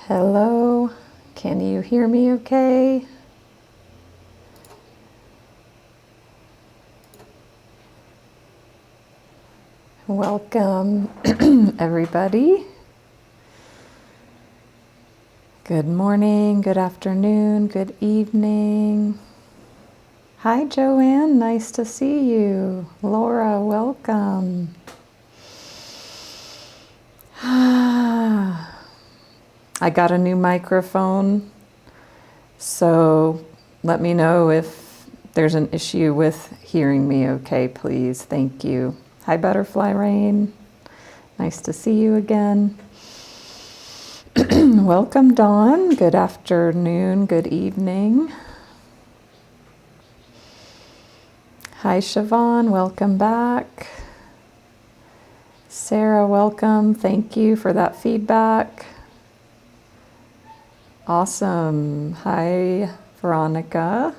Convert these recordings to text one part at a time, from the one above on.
Hello, can you hear me okay? Welcome, everybody. Good morning, good afternoon, good evening. Hi, Joanne, nice to see you. Laura, welcome. I got a new microphone, so let me know if there's an issue with hearing me okay, please. Thank you. Hi, Butterfly Rain. Nice to see you again. Welcome, Dawn. Good afternoon, good evening. Hi, Siobhan. Welcome back. Sarah, welcome. Thank you for that feedback. Awesome. Hi, Veronica.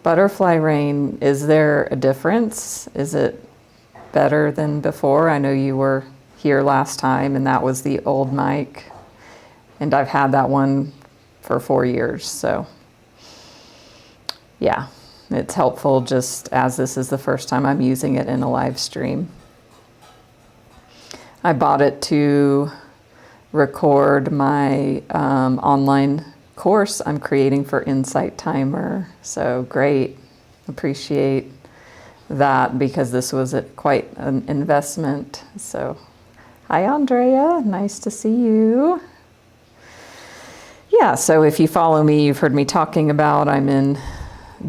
Butterfly Rain, is there a difference? Is it better than before? I know you were here last time and that was the old mic, and I've had that one for 4 years, so yeah, it's helpful just as this is the first time I'm using it in a live stream. I bought it to record my online course I'm creating for Insight Timer. So great. Appreciate that because this was quite an investment. So hi, Andrea. Nice to see you. Yeah, so if you follow me, you've heard me talking about I'm in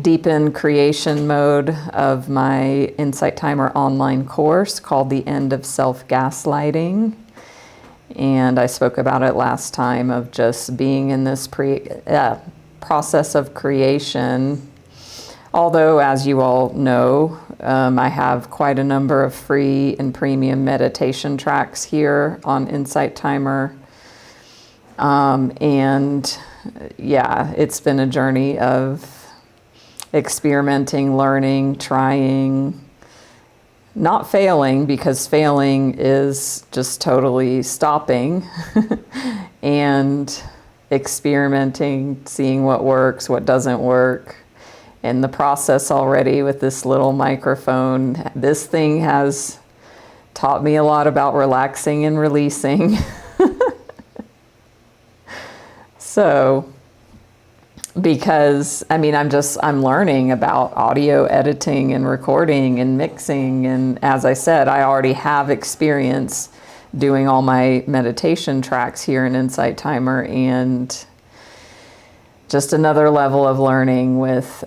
deep in creation mode of my Insight Timer online course called The End of Self-Gaslighting. And I spoke about it last time of just being in this process of creation. Although, as you all know, I have quite a number of free and premium meditation tracks here on Insight Timer. And yeah, it's been a journey of experimenting, learning, trying, not failing, because failing is just totally stopping and experimenting, seeing what works, what doesn't work. In the process already with this little microphone, this thing has taught me a lot about relaxing and releasing. So, because I mean, I'm learning about audio editing and recording and mixing. And as I said, I already have experience doing all my meditation tracks here in Insight Timer, and just another level of learning with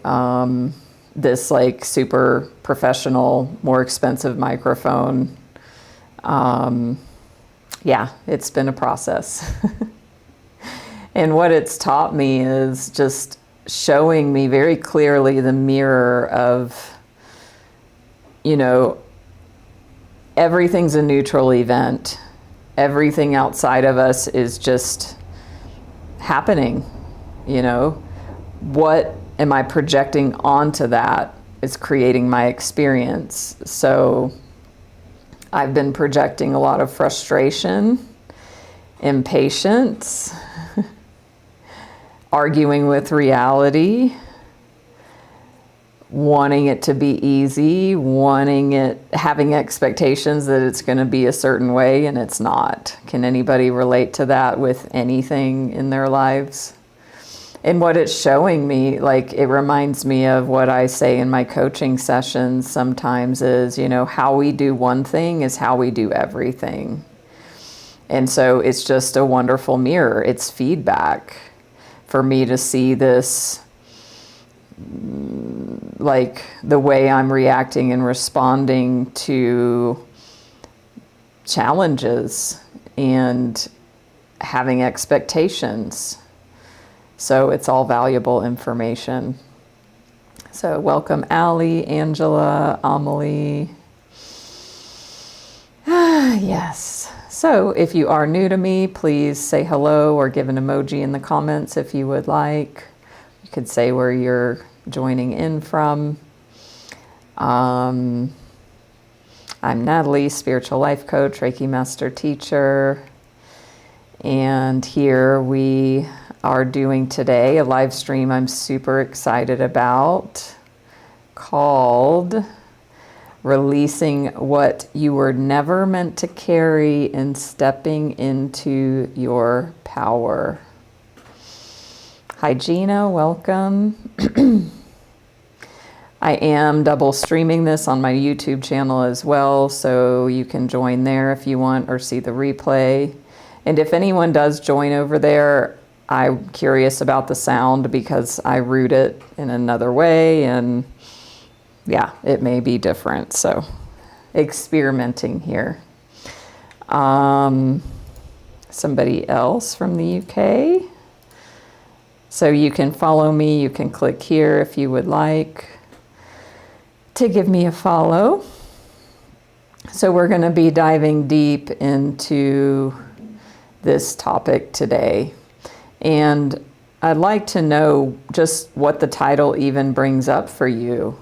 this like super professional, more expensive microphone. Yeah, it's been a process. And what it's taught me is just showing me very clearly the mirror of, you know, everything's a neutral event. Everything outside of us is just happening, you know. What am I projecting onto that is creating my experience. So I've been projecting a lot of frustration, impatience, arguing with reality, wanting it to be easy, having expectations that it's going to be a certain way and it's not. Can anybody relate to that with anything in their lives? And what it's showing me, like, it reminds me of what I say in my coaching sessions sometimes is, you know, how we do one thing is how we do everything. And so it's just a wonderful mirror. It's feedback for me to see this, like the way I'm reacting and responding to challenges and having expectations. So it's all valuable information. So welcome, Allie, Angela, Amelie. Yes. So if you are new to me, please say hello or give an emoji in the comments if you would like. You could say where you're joining in from. I'm Natalie, spiritual life coach, Reiki master teacher, And here we are doing today a live stream I'm super excited about, called Releasing What You Were Never Meant to Carry and Stepping into Your Power. Hi Gina, welcome. I am double streaming this on my YouTube channel as well, so you can join there if you want or see the replay. And if anyone does join over there, I'm curious about the sound because I route it in another way, and yeah, it may be different. So experimenting here. Somebody else from the UK. So you can follow me. You can click here if you would like to give me a follow. So we're going to be diving deep into this topic today. And I'd like to know just what the title even brings up for you.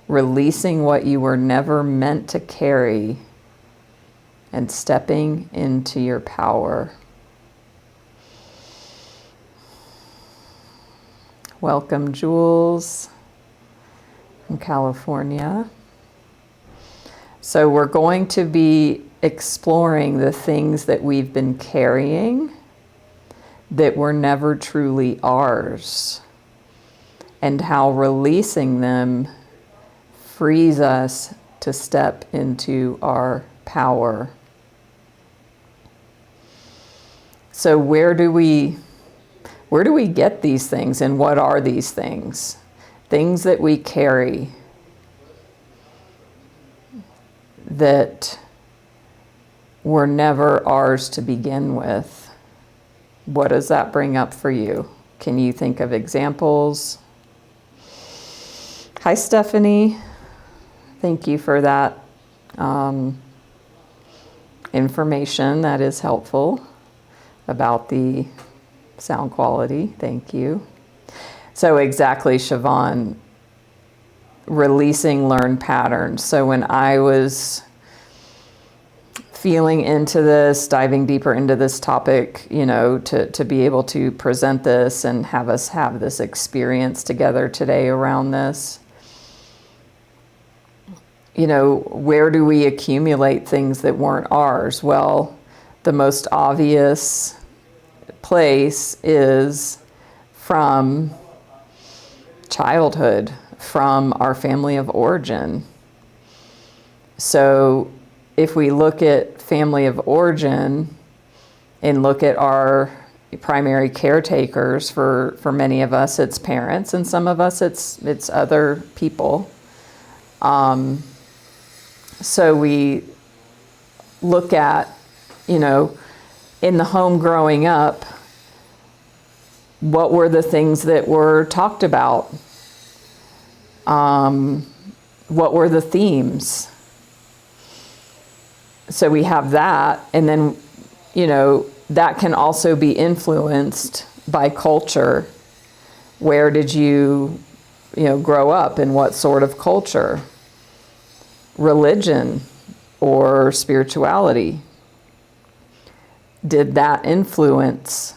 Releasing what you were never meant to carry and stepping into your power. Welcome, Jules from California. So we're going to be exploring the things that we've been carrying that were never truly ours, and how releasing them frees us to step into our power. So where do we get these things, and what are these things? Things that we carry that were never ours to begin with. What does that bring up for you? Can you think of examples? Hi, Stephanie. Thank you for that information. That is helpful about the sound quality. Thank you. So exactly, Siobhan, releasing learned patterns. So when I was feeling into this, diving deeper into this topic, to be able to present this and have us have this experience together today around this, where do we accumulate things that weren't ours? Well, the most obvious place is from childhood, from our family of origin. So if we look at family of origin and look at our primary caretakers, for many of us it's parents, and some of us it's other people. So we look at, in the home growing up, what were the things that were talked about? What were the themes? So we have that, and then, that can also be influenced by culture. Where did you, grow up, in what sort of culture? Religion or spirituality. Did that influence,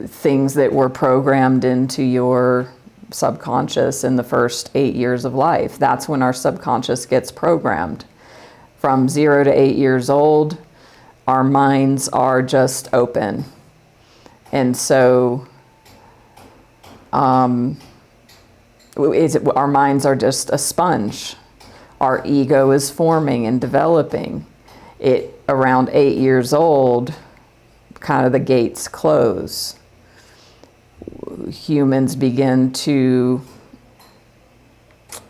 things that were programmed into your subconscious in the first 8 years of life? That's when our subconscious gets programmed. From 0 to 8 years old, our minds are just open. And so our minds are just a sponge. Our ego is forming and developing. Around 8 years old, kind of the gates close. Humans begin to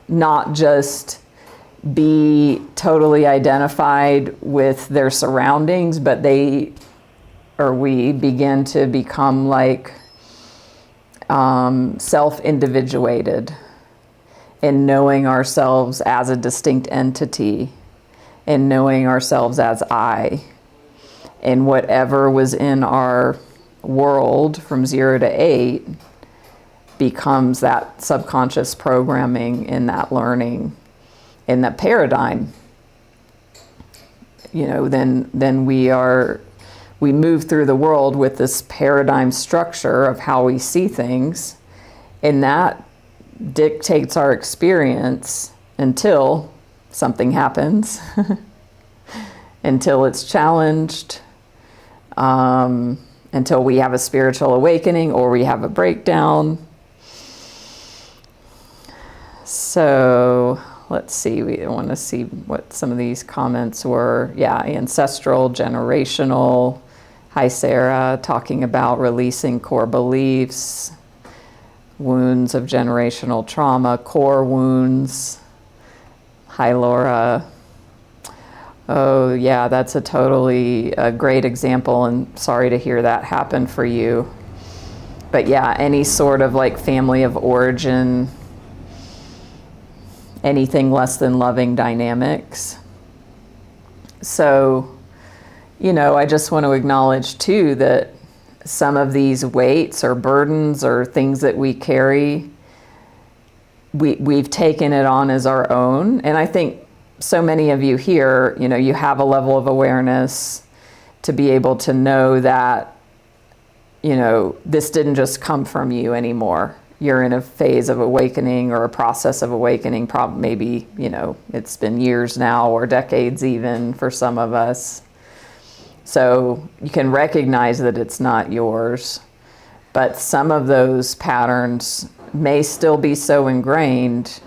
not just be totally identified with their surroundings, but we begin to become like self-individuated, and knowing ourselves as a distinct entity, and knowing ourselves as I. And whatever was in our world from 0 to 8 becomes that subconscious programming, in that learning, in that paradigm. then we move through the world with this paradigm structure of how we see things, and that dictates our experience until something happens, until it's challenged, until we have a spiritual awakening or we have a breakdown. So let's see, we want to see what some of these comments were. Yeah, ancestral, generational. Hi, Sarah, talking about releasing core beliefs, wounds of generational trauma, core wounds. Hi, Laura. Oh, yeah, that's a totally great example, and sorry to hear that happen for you. But yeah, any sort of like family of origin, anything less than loving dynamics. So, I just want to acknowledge too that some of these weights or burdens or things that we carry, we've taken it on as our own. And I think so many of you here, you have a level of awareness to be able to know that, this didn't just come from you anymore. You're in a phase of awakening or a process of awakening, maybe, it's been years now or decades even for some of us. So you can recognize that it's not yours, but some of those patterns may still be so ingrained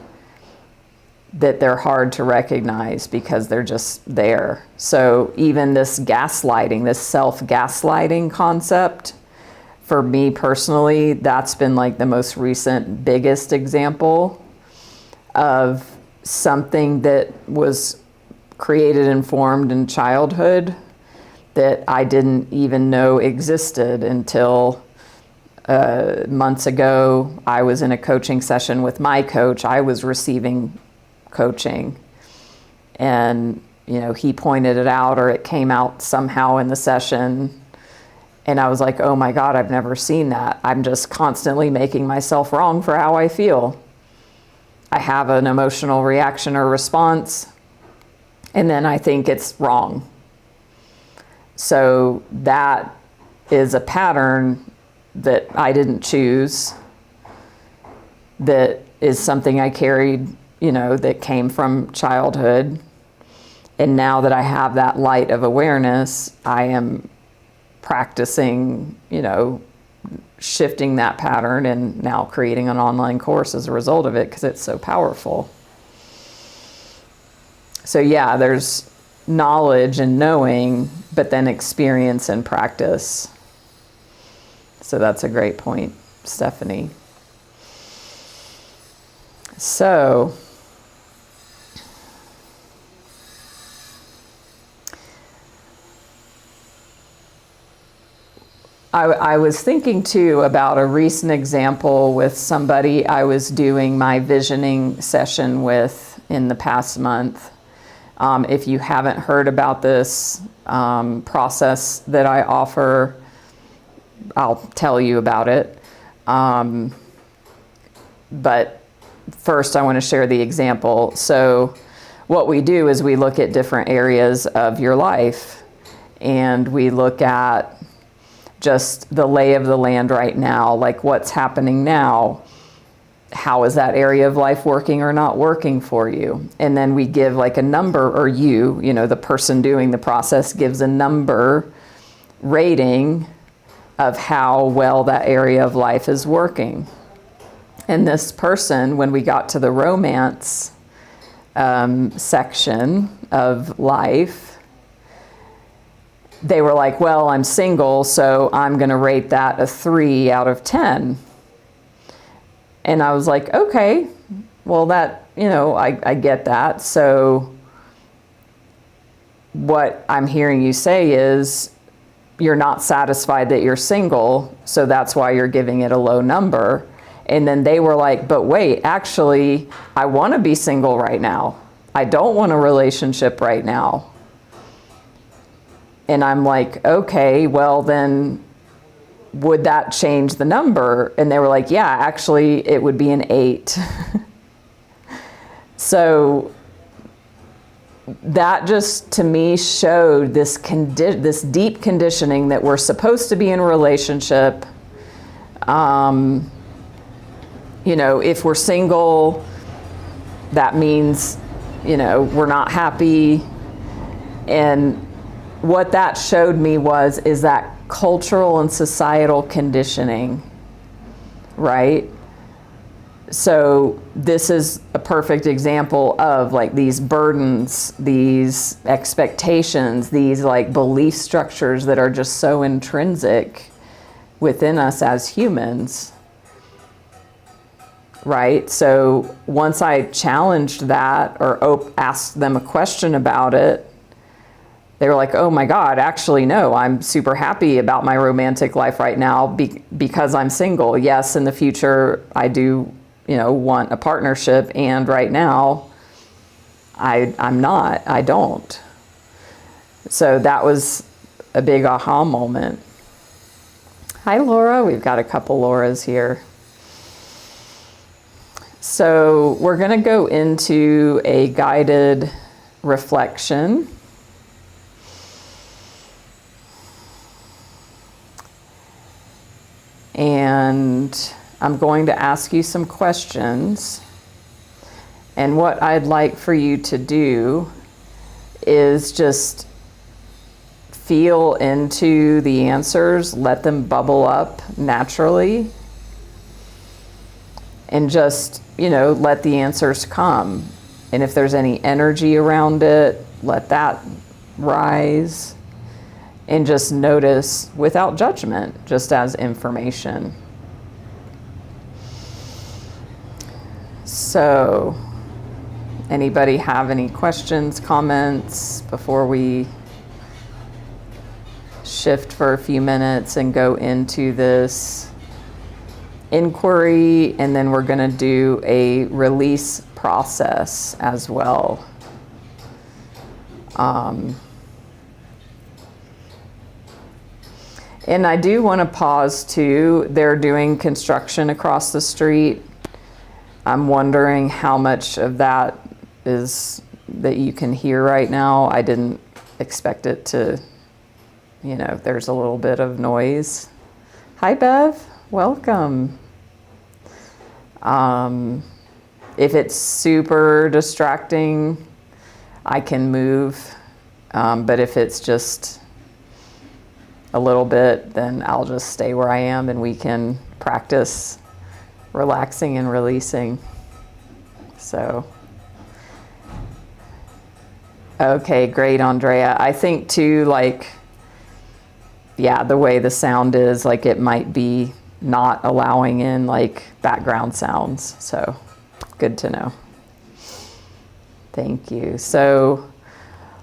that they're hard to recognize because they're just there. So even this gaslighting, this self-gaslighting concept, for me personally, that's been like the most recent, biggest example of something that was created and formed in childhood that I didn't even know existed until months ago. I was in a coaching session with my coach. I was receiving coaching, and he pointed it out, or it came out somehow in the session, and I was like, oh my God, I've never seen that. I'm just constantly making myself wrong for how I feel. I have an emotional reaction or response, and then I think it's wrong. So that is a pattern that I didn't choose, that is something I carried, that came from childhood. And now that I have that light of awareness, I am practicing, shifting that pattern and now creating an online course as a result of it because it's so powerful. So yeah, there's knowledge and knowing, but then experience and practice. So that's a great point, Stephanie. So I was thinking too about a recent example with somebody I was doing my visioning session with in the past month. If you haven't heard about this process that I offer, I'll tell you about it. But first I want to share the example. So what we do is we look at different areas of your life, and we look at just the lay of the land right now, like what's happening now. How is that area of life working or not working for you? And then we give like a number, or the person doing the process gives a number rating of how well that area of life is working. And this person, when we got to the romance section of life, they were like, well, I'm single, so I'm going to rate that a 3 out of 10. And I was like, okay, well, that, I get that. So what I'm hearing you say is you're not satisfied that you're single, so that's why you're giving it a low number. And then they were like, but wait, actually, I want to be single right now. I don't want a relationship right now. And I'm like, okay, well then, would that change the number? And they were like, yeah, actually, it would be an 8. So that just to me showed this deep conditioning that we're supposed to be in a relationship. If we're single, that means, we're not happy. And what that showed me is that cultural and societal conditioning, right? So this is a perfect example of like these burdens, these expectations, these like belief structures that are just so intrinsic within us as humans, right? So once I challenged that or asked them a question about it, they were like, oh my God, actually, no, I'm super happy about my romantic life right now because I'm single. Yes, in the future, I do, want a partnership. And right now, I'm not, I don't. So that was a big aha moment. Hi, Laura. We've got a couple Lauras here. So we're going to go into a guided reflection. And I'm going to ask you some questions. And what I'd like for you to do is just feel into the answers, let them bubble up naturally, and just, let the answers come. And if there's any energy around it, let that rise. And just notice without judgment, just as information. So, anybody have any questions, comments before we shift for a few minutes and go into this inquiry? And then we're going to do a release process as well. And I do want to pause too. They're doing construction across the street. I'm wondering how much of that is that you can hear right now. I didn't expect it to, there's a little bit of noise. Hi, Bev. Welcome. If it's super distracting, I can move. But if it's just a little bit, then I'll just stay where I am and we can practice relaxing and releasing. So, okay, great, Andrea. I think too, the way the sound is, it might be not allowing in background sounds. So, good to know. Thank you. So,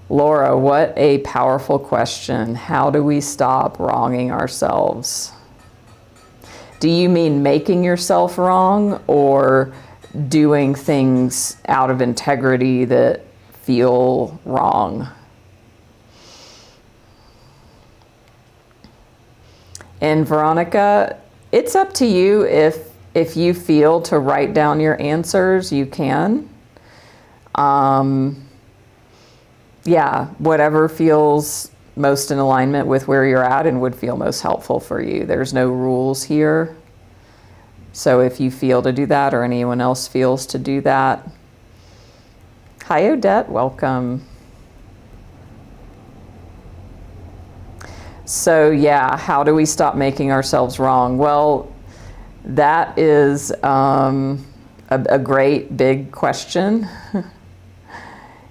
Laura, what a powerful question. How do we stop wronging ourselves? Do you mean making yourself wrong or doing things out of integrity that feel wrong? And Veronica, it's up to you. If you feel to write down your answers, you can. Whatever feels most in alignment with where you're at and would feel most helpful for you. There's no rules here. So if you feel to do that or anyone else feels to do that. Hi, Odette, welcome. So how do we stop making ourselves wrong? Well, that is a great big question.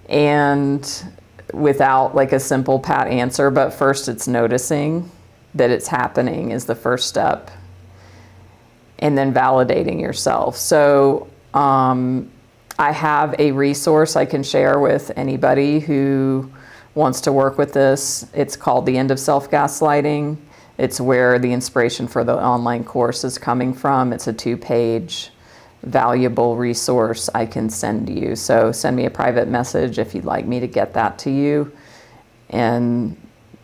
And without a simple pat answer, but first it's noticing that it's happening is the first step, and then validating yourself. So I have a resource I can share with anybody who wants to work with this. It's called The End of Self-Gaslighting. It's where the inspiration for the online course is coming from. It's a 2-page valuable resource I can send you. So send me a private message if you'd like me to get that to you. And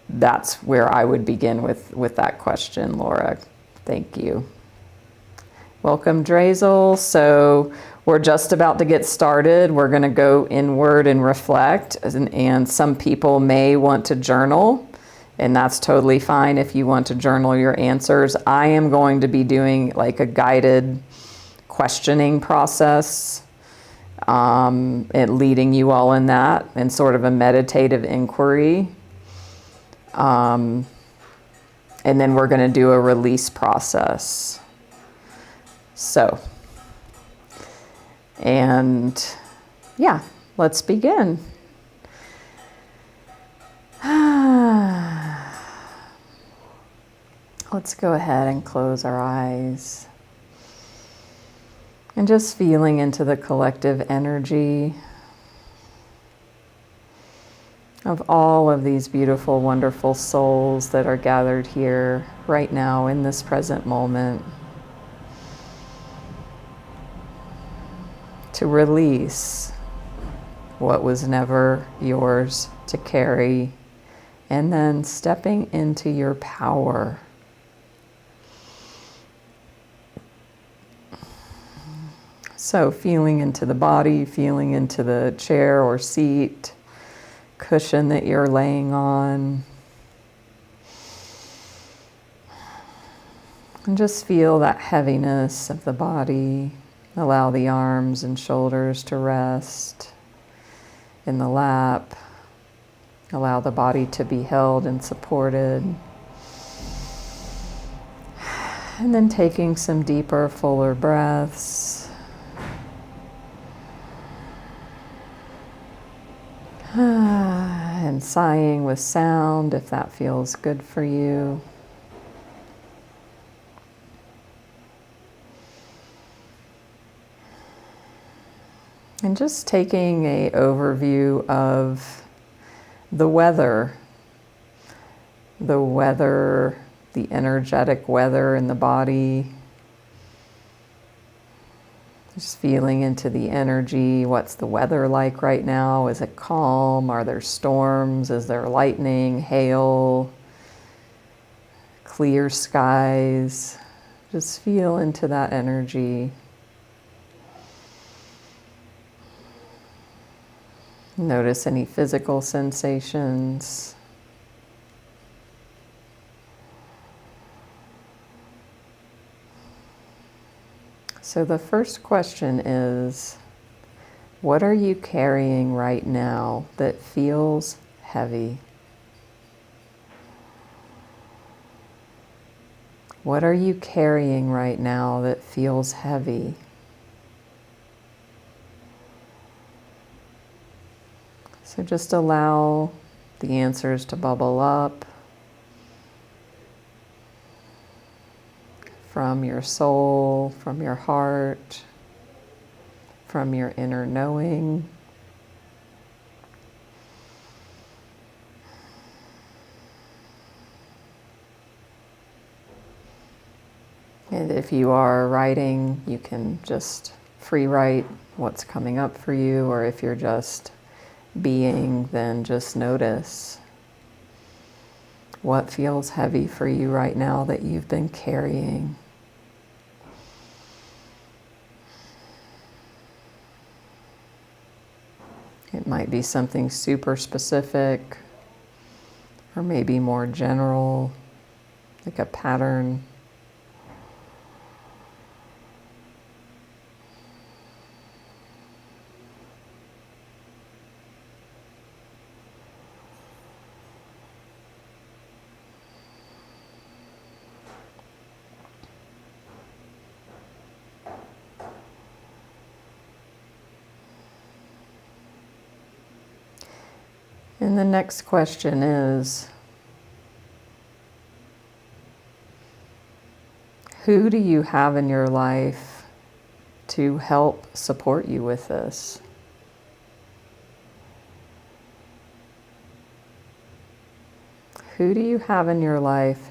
that's where I would begin with that question, Laura. Thank you. Welcome, Drazel. So we're just about to get started. We're going to go inward and reflect, and some people may want to journal, and that's totally fine if you want to journal your answers. I am going to be doing like a guided questioning process, and leading you all in that, and sort of a meditative inquiry. And then we're going to do a release process. So, and yeah, let's begin. Let's go ahead and close our eyes. And just feeling into the collective energy of all of these beautiful, wonderful souls that are gathered here right now in this present moment, to release what was never yours to carry, and then stepping into your power. So feeling into the body, feeling into the chair or seat, cushion that you're laying on. And just feel that heaviness of the body. Allow the arms and shoulders to rest in the lap. Allow the body to be held and supported. And then taking some deeper, fuller breaths. And sighing with sound if that feels good for you. And just taking an overview of the weather, the energetic weather in the body. Just feeling into the energy. What's the weather like right now? Is it calm? Are there storms? Is there lightning, hail, clear skies? Just feel into that energy. Notice any physical sensations. So the first question is, what are you carrying right now that feels heavy? What are you carrying right now that feels heavy? So just allow the answers to bubble up from your soul, from your heart, from your inner knowing. And if you are writing, you can just free write what's coming up for you, or if you're just being, then just notice what feels heavy for you right now that you've been carrying. It might be something super specific, or maybe more general, like a pattern. And the next question is, who do you have in your life to help support you with this? Who do you have in your life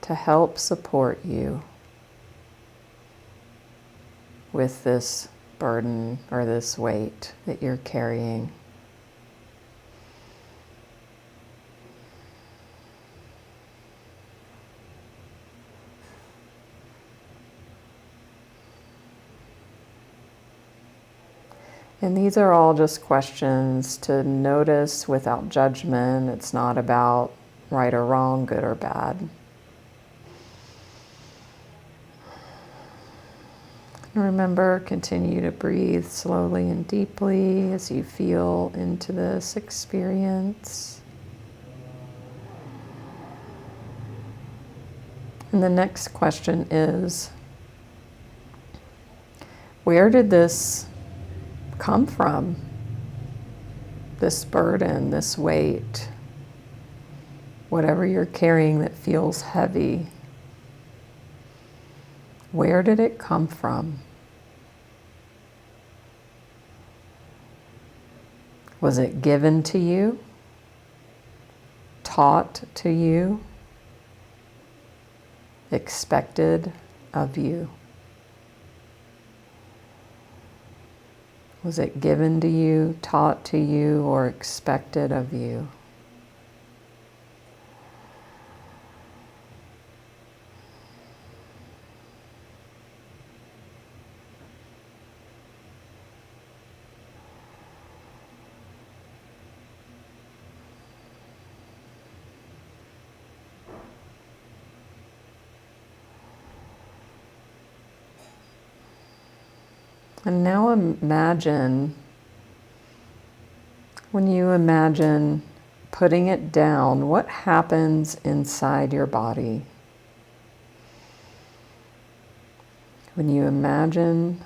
to help support you with this burden or this weight that you're carrying? And these are all just questions to notice without judgment. It's not about right or wrong, good or bad. And remember, continue to breathe slowly and deeply as you feel into this experience. And the next question is, where did this come from? This burden, this weight, whatever you're carrying that feels heavy. Where did it come from? Was it given to you? Taught to you? Expected of you? Was it given to you, taught to you, or expected of you? And now imagine, when you imagine putting it down, what happens inside your body? When you imagine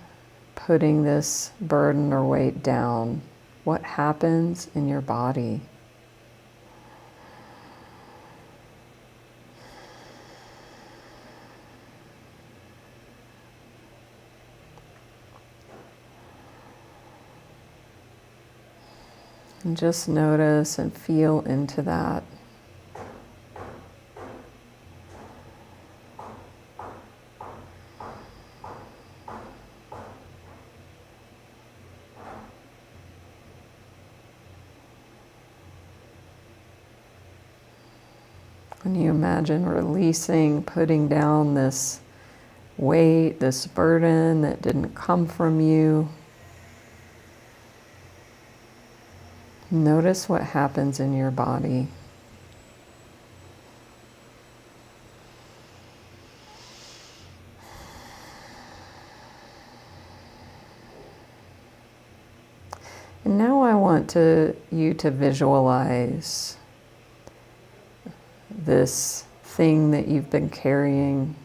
putting this burden or weight down, what happens in your body? And just notice and feel into that. When you imagine releasing, putting down this weight, this burden that didn't come from you, notice what happens in your body. And now I want you to visualize this thing that you've been carrying.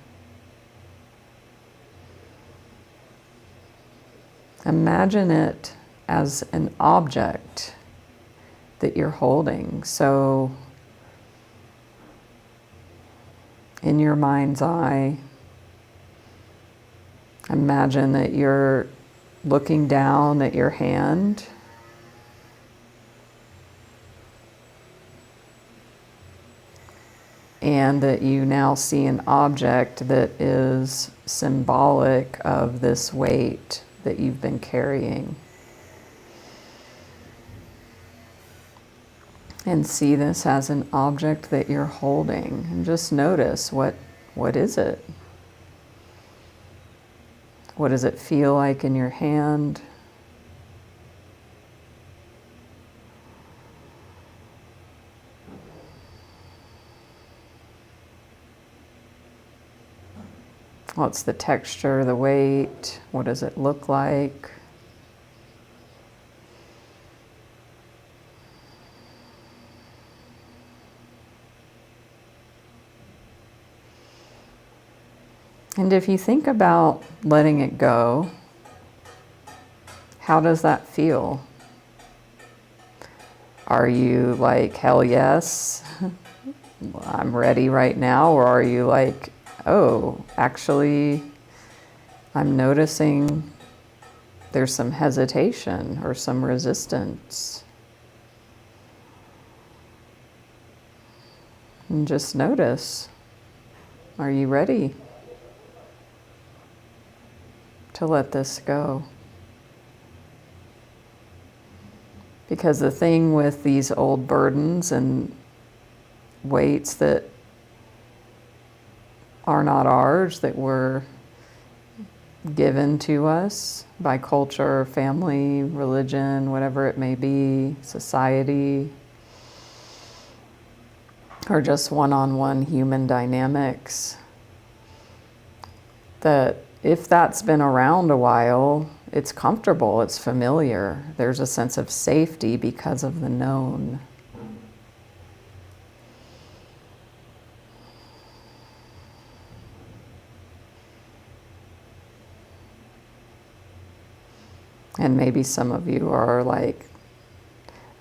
Imagine it as an object that you're holding. So in your mind's eye, imagine that you're looking down at your hand. And that you now see an object that is symbolic of this weight that you've been carrying. And see this as an object that you're holding. And just notice, what is it? What does it feel like in your hand? What's the texture, the weight? What does it look like? And if you think about letting it go, how does that feel? Are you like, hell yes, I'm ready right now? Or are you like, oh, actually, I'm noticing there's some hesitation or some resistance? And just notice, are you ready to let this go? Because the thing with these old burdens and weights that are not ours, that we're given to us by culture, family, religion, whatever it may be, society, or just one-on-one human dynamics, that if that's been around a while, it's comfortable, it's familiar. There's a sense of safety because of the known. And maybe some of you are like,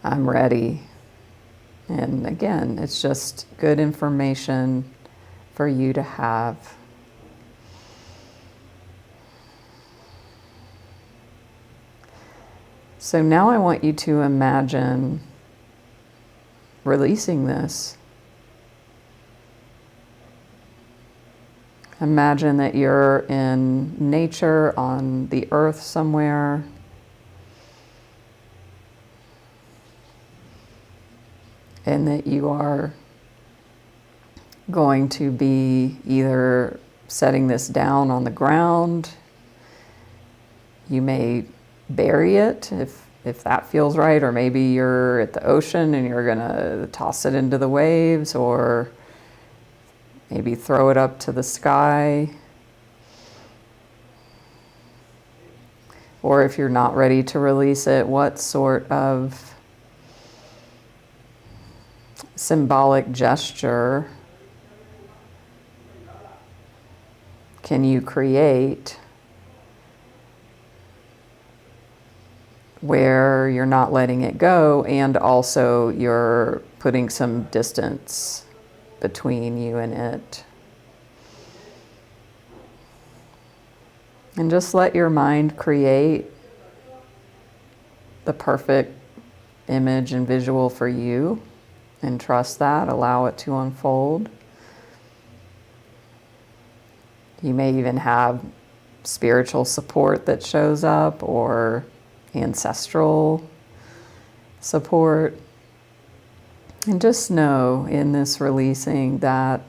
I'm ready. And again, it's just good information for you to have. So now I want you to imagine releasing this. Imagine that you're in nature, on the earth somewhere. And that you are going to be either setting this down on the ground. You may bury it if that feels right, or maybe you're at the ocean and you're gonna toss it into the waves, or maybe throw it up to the sky. Or if you're not ready to release it, what sort of symbolic gesture can you create where you're not letting it go and also you're putting some distance between you and it? And just let your mind create the perfect image and visual for you, and trust that, allow it to unfold. You may even have spiritual support that shows up, or ancestral support. And just know in this releasing that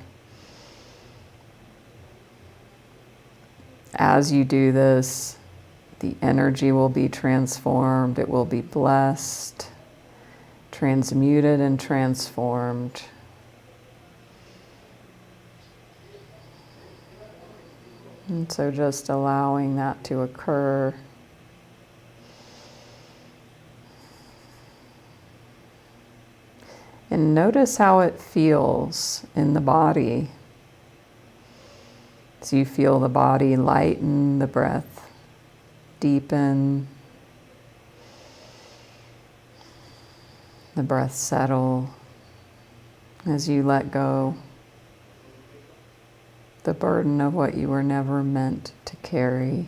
as you do this, the energy will be transformed, it will be blessed, transmuted and transformed. And so just allowing that to occur. And notice how it feels in the body. So you feel the body lighten, the breath deepen, the breath settle as you let go the burden of what you were never meant to carry.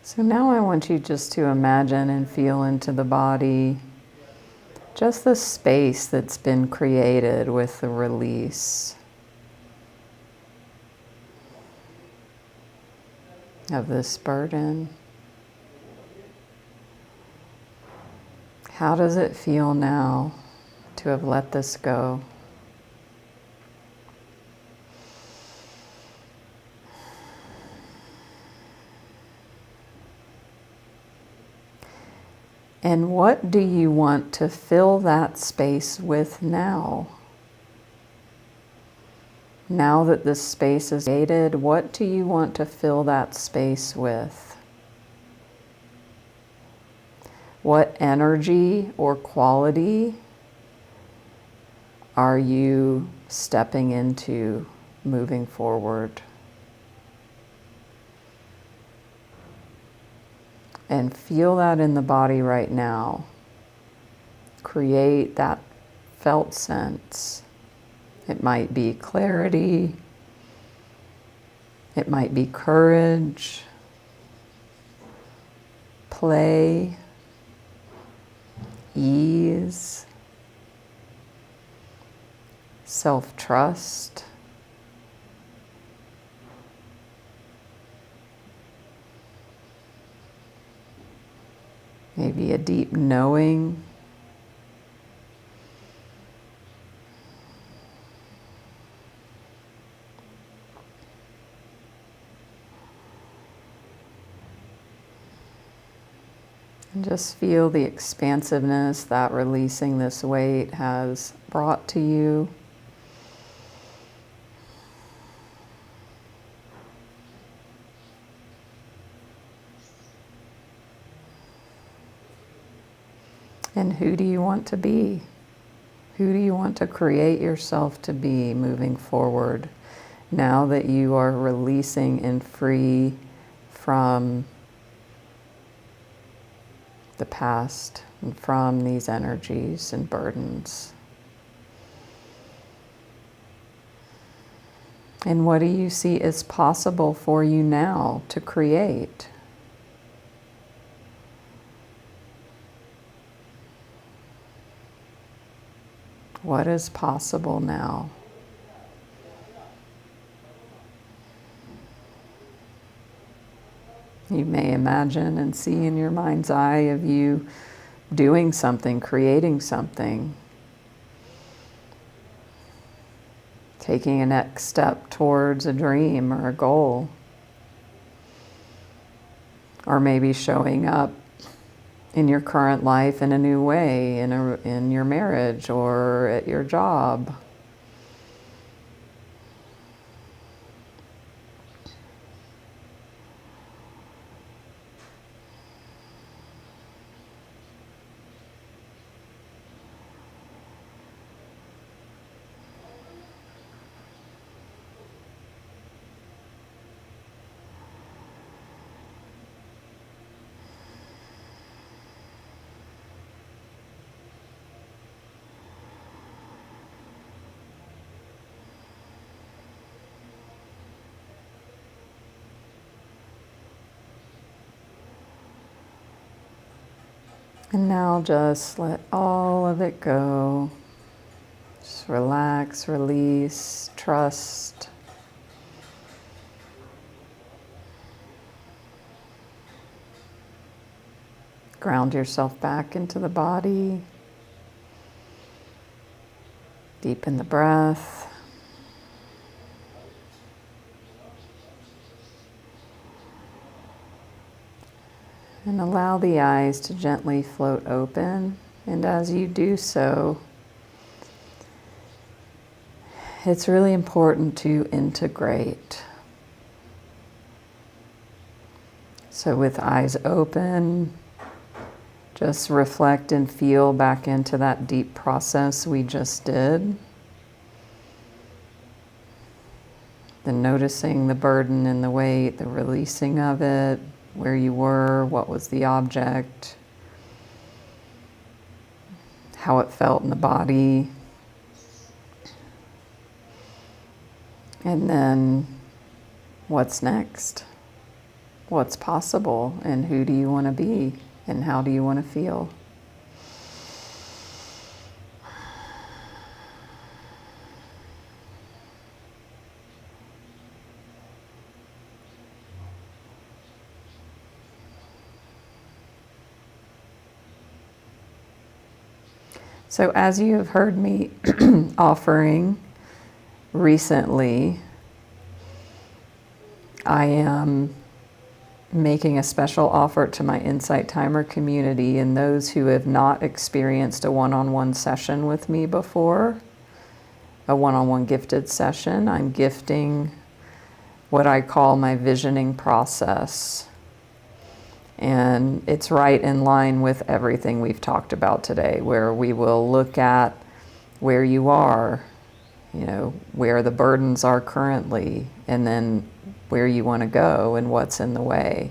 So now I want you just to imagine and feel into the body just the space that's been created with the release of this burden. How does it feel now to have let this go? And what do you want to fill that space with now? Now that this space is created, what do you want to fill that space with? What energy or quality are you stepping into moving forward? And feel that in the body right now. Create that felt sense. It might be clarity. It might be courage. play, ease, self-trust. Maybe a deep knowing. And just feel the expansiveness that releasing this weight has brought to you. And who do you want to be? Who do you want to create yourself to be moving forward now that you are releasing and free from the past and from these energies and burdens? And what do you see is possible for you now to create? What is possible now? You may imagine and see in your mind's eye of you doing something, creating something, taking a next step towards a dream or a goal, or maybe showing up in your current life in a new way, in your marriage or at your job. And now just let all of it go. Just relax, release, trust. Ground yourself back into the body. Deepen the breath. And allow the eyes to gently float open. And as you do so, it's really important to integrate. So with eyes open, just reflect and feel back into that deep process we just did. Then noticing the burden and the weight, the releasing of it, where you were, what was the object, how it felt in the body. And then what's next? What's possible? And who do you want to be? And how do you want to feel? So as you have heard me offering recently, I am making a special offer to my Insight Timer community and those who have not experienced a one-on-one session with me before, a one-on-one gifted session. I'm gifting what I call my visioning process. And it's right in line with everything we've talked about today, where we will look at where you are, you know, where the burdens are currently, and then where you want to go and what's in the way.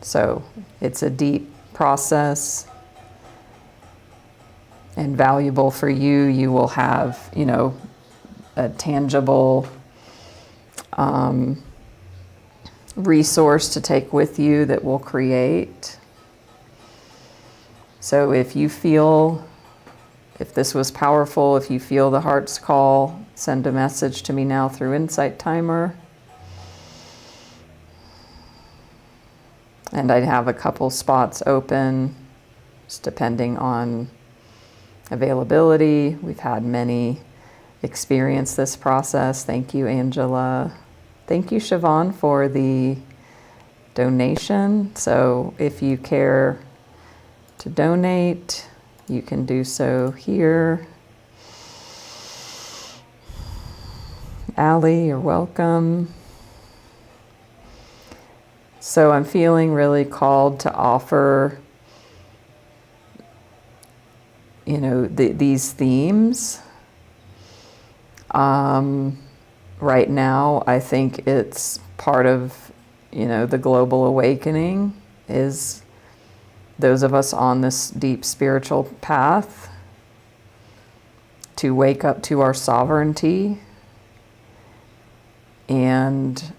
So it's a deep process and valuable for you. You will have, you know, a tangible resource to take with you that will create. So if this was powerful, if you feel the heart's call, send a message to me now through Insight Timer. And I'd have a couple spots open, just depending on availability. We've had many experience this process. Thank you, Angela. Thank you, Siobhan, for the donation. So if you care to donate, you can do so here. Allie, you're welcome. So I'm feeling really called to offer, these themes. Right now, I think it's part of, the global awakening is those of us on this deep spiritual path to wake up to our sovereignty and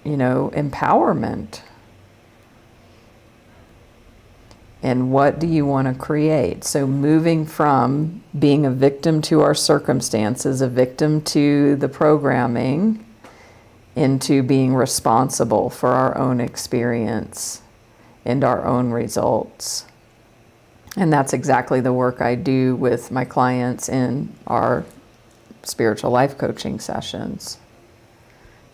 empowerment. And what do you want to create? So moving from being a victim to our circumstances, a victim to the programming, into being responsible for our own experience and our own results. And that's exactly the work I do with my clients in our spiritual life coaching sessions.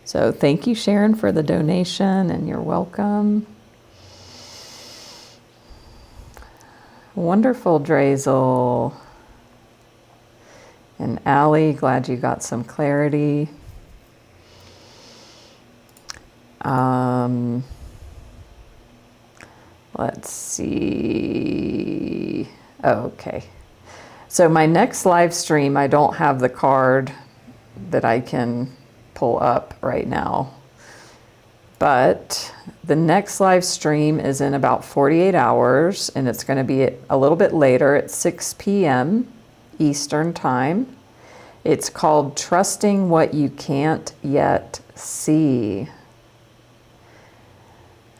So thank you, Sharon, for the donation, and you're welcome. Wonderful, Drazel. And Allie, glad you got some clarity. Let's see. Okay. So my next live stream, I don't have the card that I can pull up right now. But the next live stream is in about 48 hours, and it's going to be a little bit later at 6 p.m. Eastern Time. It's called Trusting What You Can't Yet See.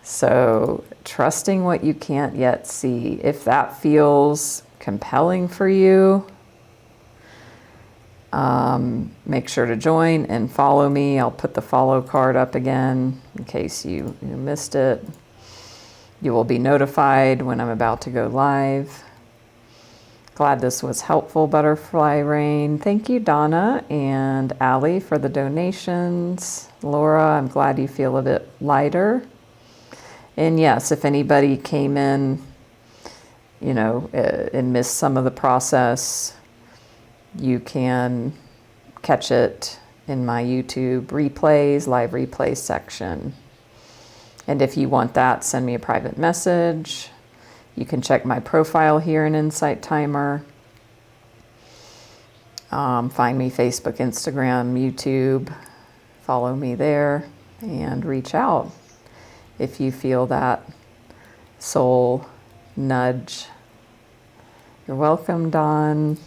So, trusting what you can't yet see. If that feels compelling for you, make sure to join and follow me. I'll put the follow card up again in case you missed it. You will be notified when I'm about to go live. Glad this was helpful, Butterfly Rain. Thank you, Donna and Allie, for the donations. Laura, I'm glad you feel a bit lighter. And yes, if anybody came in, and missed some of the process, you can catch it in my YouTube replays, live replays section. And if you want that, send me a private message. You can check my profile here in Insight Timer. Find me Facebook, Instagram, YouTube. Follow me there and reach out if you feel that soul nudge. You're welcome, Dawn.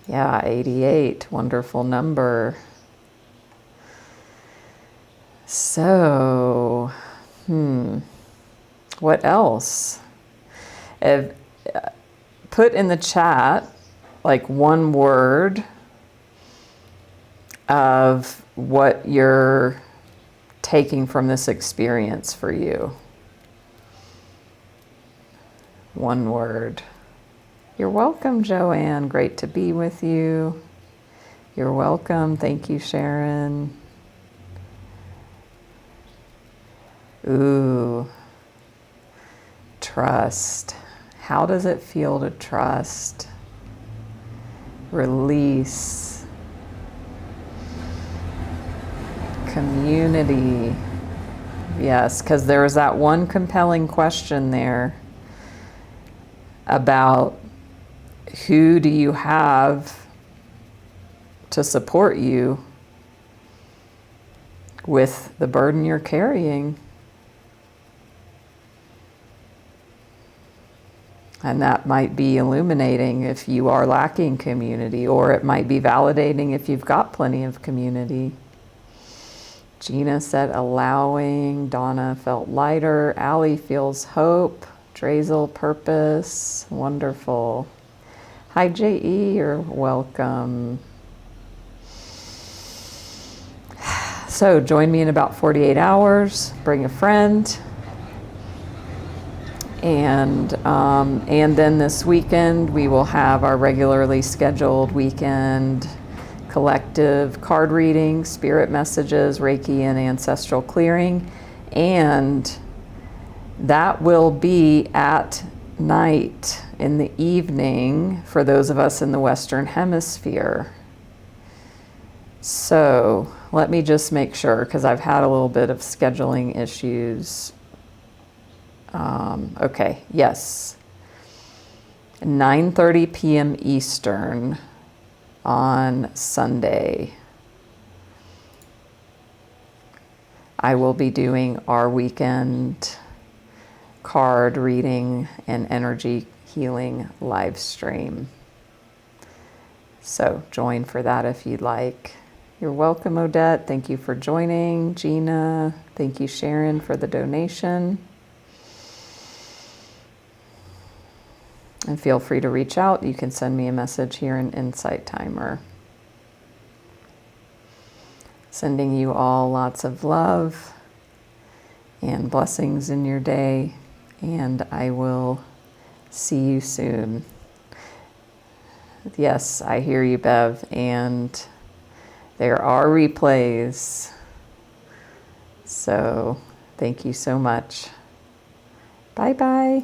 Yeah, 88, wonderful number. So, what else? Put in the chat like one word of what you're taking from this experience for you. One word. You're welcome, Joanne. Great to be with you. You're welcome. Thank you, Sharon. Ooh. Trust. How does it feel to trust? Release. Community. Yes, because there was that one compelling question there about who do you have to support you with the burden you're carrying? And that might be illuminating if you are lacking community, or it might be validating if you've got plenty of community. Gina said allowing. Donna felt lighter. Allie feels hope. Drazel, purpose. Wonderful. Hi, JE. You're welcome. So join me in about 48 hours. Bring a friend. And then this weekend, we will have our regularly scheduled weekend collective card reading, spirit messages, Reiki, and ancestral clearing. And that will be at night in the evening for those of us in the Western Hemisphere. So let me just make sure, because I've had a little bit of scheduling issues. Okay, yes. 9:30 p.m. Eastern on Sunday. I will be doing our weekend card reading and energy healing live stream. So join for that if you'd like. You're welcome, Odette. Thank you for joining. Gina, thank you, Sharon, for the donation. And feel free to reach out. You can send me a message here in Insight Timer. Sending you all lots of love and blessings in your day. And I will see you soon. Yes, I hear you, Bev. And there are replays. So thank you so much. Bye-bye.